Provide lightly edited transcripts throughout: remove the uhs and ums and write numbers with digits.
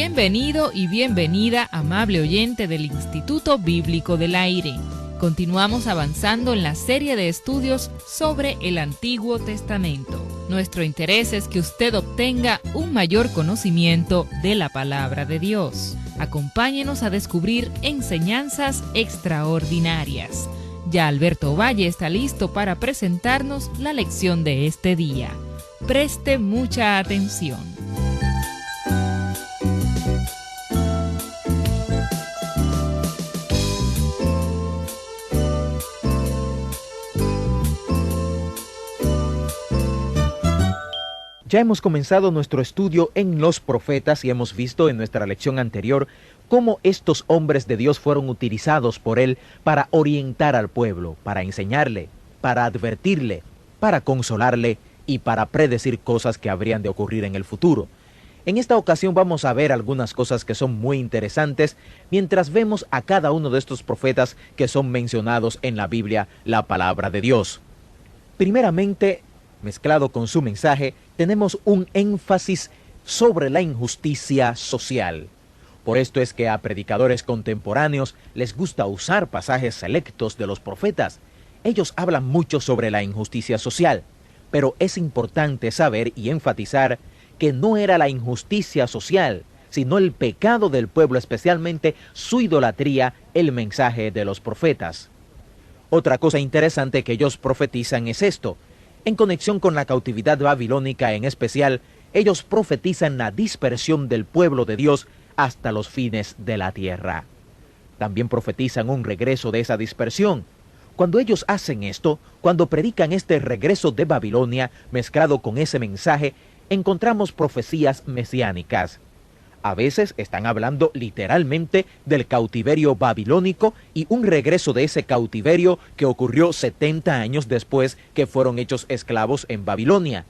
Bienvenido y bienvenida, amable oyente del Instituto Bíblico del Aire. Continuamos avanzando en la serie de estudios sobre el Antiguo Testamento. Nuestro interés es que usted obtenga un mayor conocimiento de la Palabra de Dios. Acompáñenos a descubrir enseñanzas extraordinarias. Ya Alberto Valle está listo para presentarnos la lección de este día. Preste mucha atención. Ya hemos comenzado nuestro estudio en los profetas y hemos visto en nuestra lección anterior cómo estos hombres de Dios fueron utilizados por Él para orientar al pueblo, para enseñarle, para advertirle, para consolarle y para predecir cosas que habrían de ocurrir en el futuro. En esta ocasión vamos a ver algunas cosas que son muy interesantes mientras vemos a cada uno de estos profetas que son mencionados en la Biblia, la palabra de Dios. Primeramente, mezclado con su mensaje, tenemos un énfasis sobre la injusticia social. Por esto es que a predicadores contemporáneos les gusta usar pasajes selectos de los profetas. Ellos hablan mucho sobre la injusticia social, pero es importante saber y enfatizar que no era la injusticia social, sino el pecado del pueblo, especialmente su idolatría, el mensaje de los profetas. Otra cosa interesante que ellos profetizan es esto. En conexión con la cautividad babilónica en especial, ellos profetizan la dispersión del pueblo de Dios hasta los fines de la tierra. También profetizan un regreso de esa dispersión. Cuando ellos hacen esto, cuando predican este regreso de Babilonia mezclado con ese mensaje, encontramos profecías mesiánicas. A veces están hablando literalmente del cautiverio babilónico y un regreso de ese cautiverio que ocurrió 70 años después que fueron hechos esclavos en Babilonia.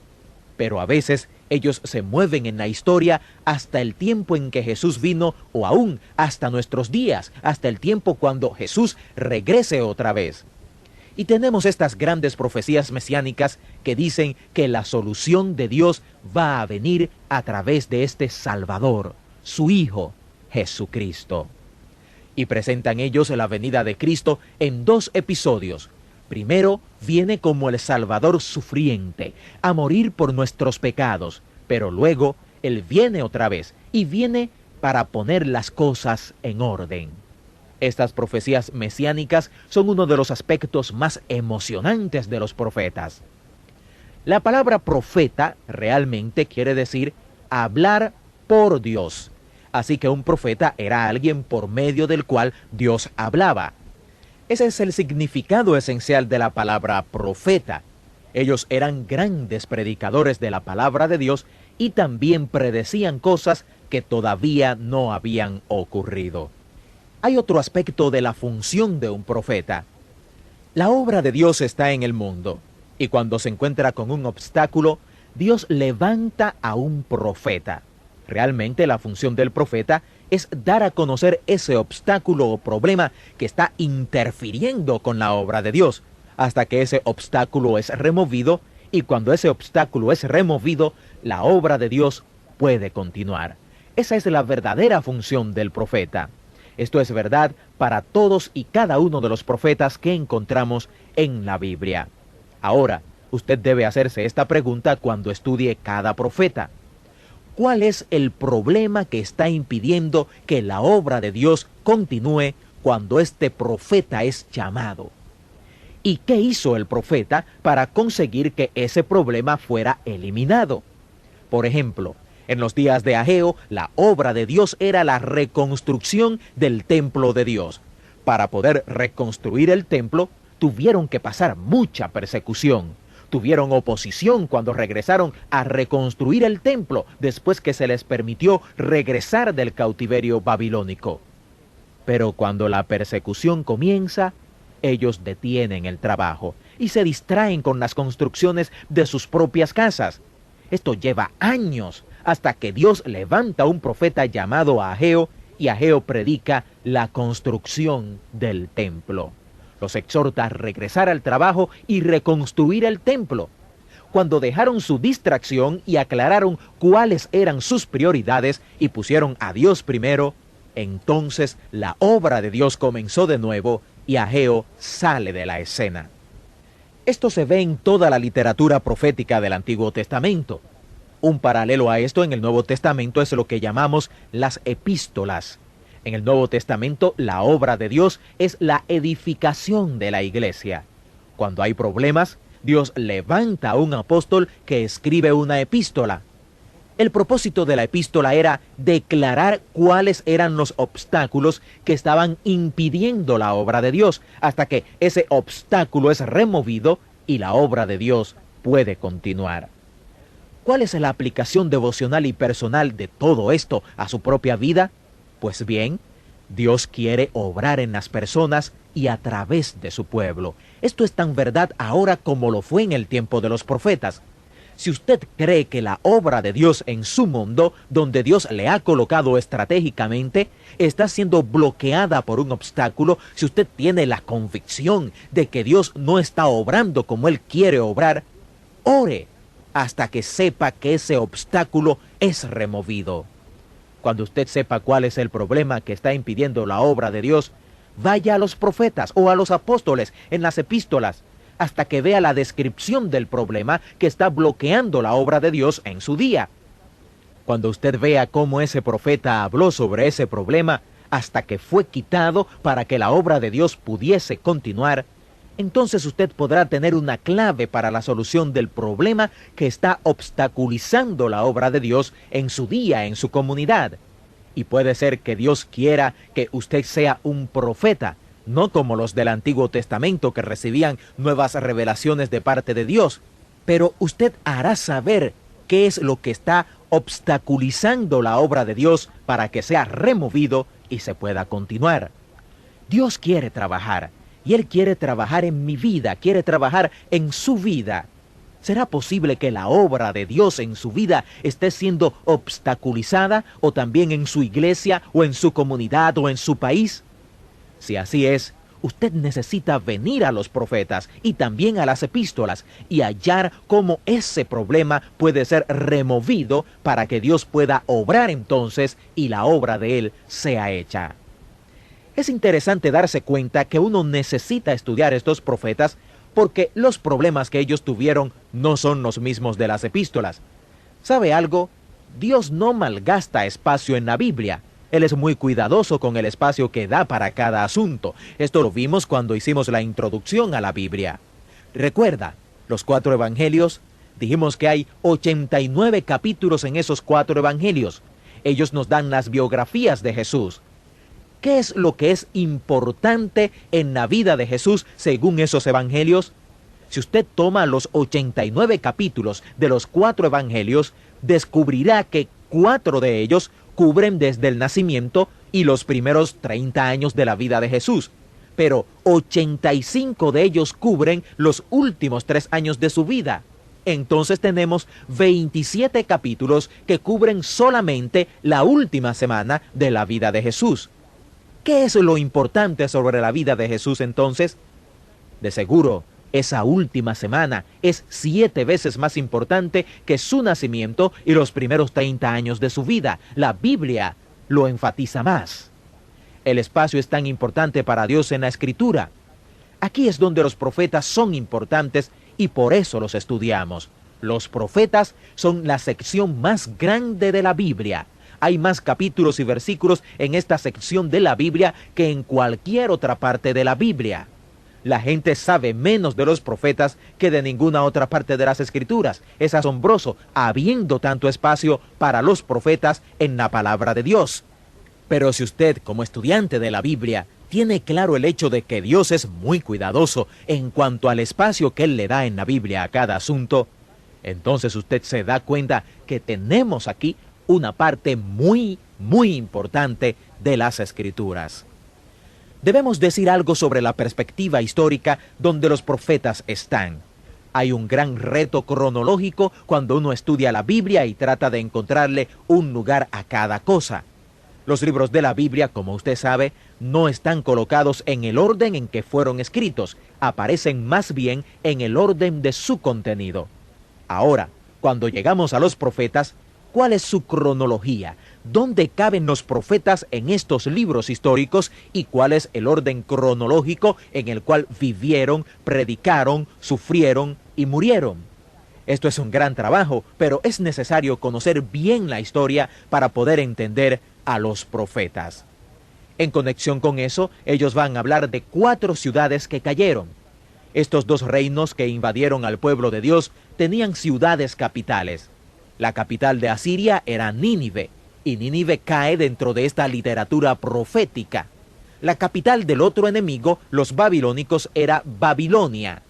Pero a veces ellos se mueven en la historia hasta el tiempo en que Jesús vino o aún hasta nuestros días, hasta el tiempo cuando Jesús regrese otra vez. Y tenemos estas grandes profecías mesiánicas que dicen que la solución de Dios va a venir a través de este Salvador, su Hijo, Jesucristo. Y presentan ellos la venida de Cristo en dos episodios. Primero, viene como el Salvador sufriente, a morir por nuestros pecados, pero luego Él viene otra vez, y viene para poner las cosas en orden. Estas profecías mesiánicas son uno de los aspectos más emocionantes de los profetas. La palabra profeta realmente quiere decir hablar por Dios. Así que un profeta era alguien por medio del cual Dios hablaba. Ese es el significado esencial de la palabra profeta. Ellos eran grandes predicadores de la palabra de Dios y también predecían cosas que todavía no habían ocurrido. Hay otro aspecto de la función de un profeta. La obra de Dios está en el mundo, y cuando se encuentra con un obstáculo, Dios levanta a un profeta. Realmente la función del profeta es dar a conocer ese obstáculo o problema que está interfiriendo con la obra de Dios, hasta que ese obstáculo es removido, y cuando ese obstáculo es removido, la obra de Dios puede continuar. Esa es la verdadera función del profeta. Esto es verdad para todos y cada uno de los profetas que encontramos en la Biblia. Ahora, usted debe hacerse esta pregunta cuando estudie cada profeta. ¿Cuál es el problema que está impidiendo que la obra de Dios continúe cuando este profeta es llamado? ¿Y qué hizo el profeta para conseguir que ese problema fuera eliminado? Por ejemplo, en los días de Ageo, la obra de Dios era la reconstrucción del templo de Dios. Para poder reconstruir el templo, tuvieron que pasar mucha persecución. Tuvieron oposición cuando regresaron a reconstruir el templo después que se les permitió regresar del cautiverio babilónico. Pero cuando la persecución comienza, ellos detienen el trabajo y se distraen con las construcciones de sus propias casas. Esto lleva años hasta que Dios levanta un profeta llamado Ageo y Ageo predica la construcción del templo. Los exhorta a regresar al trabajo y reconstruir el templo. cuando dejaron su distracción y aclararon cuáles eran sus prioridades y pusieron a Dios primero, entonces la obra de Dios comenzó de nuevo y Ageo sale de la escena. Esto se ve en toda la literatura profética del Antiguo Testamento. Un paralelo a esto en el Nuevo Testamento es lo que llamamos las epístolas. En el Nuevo Testamento, la obra de Dios es la edificación de la iglesia. Cuando hay problemas, Dios levanta a un apóstol que escribe una epístola. El propósito de la epístola era declarar cuáles eran los obstáculos que estaban impidiendo la obra de Dios, hasta que ese obstáculo es removido y la obra de Dios puede continuar. ¿Cuál es la aplicación devocional y personal de todo esto a su propia vida? Pues bien, Dios quiere obrar en las personas y a través de su pueblo. Esto es tan verdad ahora como lo fue en el tiempo de los profetas. Si usted cree que la obra de Dios en su mundo, donde Dios le ha colocado estratégicamente, está siendo bloqueada por un obstáculo, si usted tiene la convicción de que Dios no está obrando como Él quiere obrar, ore hasta que sepa que ese obstáculo es removido. Cuando usted sepa cuál es el problema que está impidiendo la obra de Dios, vaya a los profetas o a los apóstoles en las epístolas, hasta que vea la descripción del problema que está bloqueando la obra de Dios en su día. Cuando usted vea cómo ese profeta habló sobre ese problema, hasta que fue quitado para que la obra de Dios pudiese continuar, entonces usted podrá tener una clave para la solución del problema que está obstaculizando la obra de Dios en su día, en su comunidad. Y puede ser que Dios quiera que usted sea un profeta, no como los del Antiguo Testamento que recibían nuevas revelaciones de parte de Dios, pero usted hará saber qué es lo que está obstaculizando la obra de Dios para que sea removido y se pueda continuar. Dios quiere trabajar, y Él quiere trabajar en mi vida, quiere trabajar en su vida. ¿Será posible que la obra de Dios en su vida esté siendo obstaculizada, o también en su iglesia, o en su comunidad, o en su país? Si así es, usted necesita venir a los profetas y también a las epístolas y hallar cómo ese problema puede ser removido para que Dios pueda obrar entonces y la obra de Él sea hecha. Es interesante darse cuenta que uno necesita estudiar estos profetas porque los problemas que ellos tuvieron no son los mismos de las epístolas. ¿Sabe algo? Dios no malgasta espacio en la Biblia. Él es muy cuidadoso con el espacio que da para cada asunto. Esto lo vimos cuando hicimos la introducción a la Biblia. Recuerda, los 4 evangelios, dijimos que hay 89 capítulos en esos 4 evangelios. Ellos nos dan las biografías de Jesús. ¿Qué es lo que es importante en la vida de Jesús según esos evangelios? Si usted toma los 89 capítulos de los 4 evangelios, descubrirá que 4 de ellos cubren desde el nacimiento y los primeros 30 años de la vida de Jesús, pero 85 de ellos cubren los últimos 3 años de su vida. Entonces tenemos 27 capítulos que cubren solamente la última semana de la vida de Jesús. ¿Qué es lo importante sobre la vida de Jesús entonces? De seguro, esa última semana es 7 veces más importante que su nacimiento y los primeros 30 años de su vida. La Biblia lo enfatiza más. El espacio es tan importante para Dios en la Escritura. Aquí es donde los profetas son importantes y por eso los estudiamos. Los profetas son la sección más grande de la Biblia. Hay más capítulos y versículos en esta sección de la Biblia que en cualquier otra parte de la Biblia. La gente sabe menos de los profetas que de ninguna otra parte de las Escrituras. Es asombroso, habiendo tanto espacio para los profetas en la palabra de Dios. Pero si usted, como estudiante de la Biblia, tiene claro el hecho de que Dios es muy cuidadoso en cuanto al espacio que Él le da en la Biblia a cada asunto, entonces usted se da cuenta que tenemos aquí una parte muy importante de las Escrituras. Debemos decir algo sobre la perspectiva histórica donde los profetas están. Hay un gran reto cronológico cuando uno estudia la Biblia y trata de encontrarle un lugar a cada cosa. Los libros de la Biblia, como usted sabe, no están colocados en el orden en que fueron escritos, aparecen más bien en el orden de su contenido. Ahora, cuando llegamos a los profetas, ¿cuál es su cronología? ¿Dónde caben los profetas en estos libros históricos y cuál es el orden cronológico en el cual vivieron, predicaron, sufrieron y murieron? Esto es un gran trabajo, pero es necesario conocer bien la historia para poder entender a los profetas. En conexión con eso, ellos van a hablar de 4 ciudades que cayeron. Estos 2 reinos que invadieron al pueblo de Dios tenían ciudades capitales. La capital de Asiria era Nínive, y Nínive cae dentro de esta literatura profética. La capital del otro enemigo, los babilónicos, era Babilonia.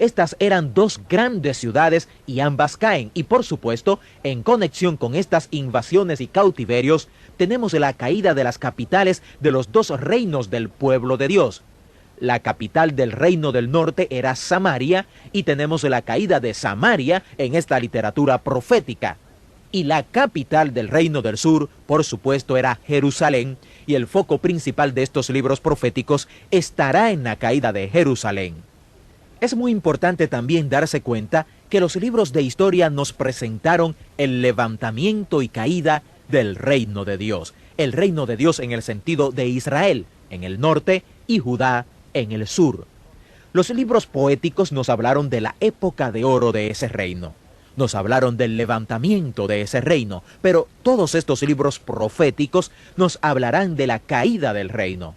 Estas eran 2 grandes ciudades y ambas caen. Y por supuesto, en conexión con estas invasiones y cautiverios, tenemos la caída de las capitales de los 2 reinos del pueblo de Dios. La capital del reino del norte era Samaria y tenemos la caída de Samaria en esta literatura profética. Y la capital del reino del sur, por supuesto, era Jerusalén, y el foco principal de estos libros proféticos estará en la caída de Jerusalén. Es muy importante también darse cuenta que los libros de historia nos presentaron el levantamiento y caída del reino de Dios. El reino de Dios en el sentido de Israel, en el norte, y Judá en el sur. Los libros poéticos nos hablaron de la época de oro de ese reino. Nos hablaron del levantamiento de ese reino, pero todos estos libros proféticos nos hablarán de la caída del reino.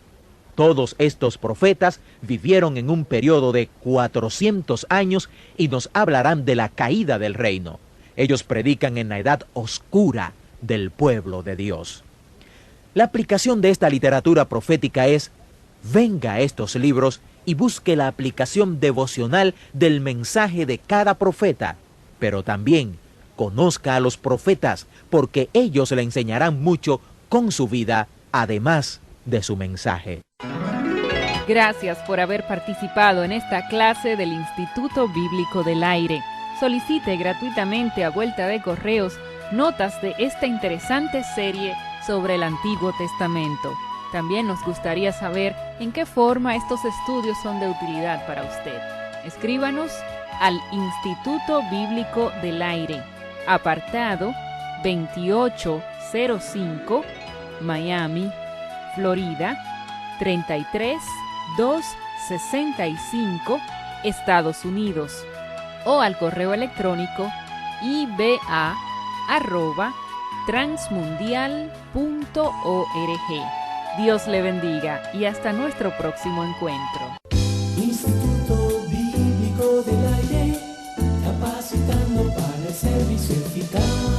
Todos estos profetas vivieron en un periodo de 400 años y nos hablarán de la caída del reino. Ellos predican en la edad oscura del pueblo de Dios. La aplicación de esta literatura profética es: venga a estos libros y busque la aplicación devocional del mensaje de cada profeta, pero también conozca a los profetas, porque ellos le enseñarán mucho con su vida, además de su mensaje. Gracias por haber participado en esta clase del Instituto Bíblico del Aire. Solicite gratuitamente a vuelta de correos notas de esta interesante serie sobre el Antiguo Testamento. También nos gustaría saber en qué forma estos estudios son de utilidad para usted. Escríbanos al Instituto Bíblico del Aire, apartado 2805, Miami, Florida, 33265, Estados Unidos, o al correo electrónico iba@transmundial.org. Dios le bendiga y hasta nuestro próximo encuentro. Instituto Bíblico del Aire, capacitando para el servicio eficaz.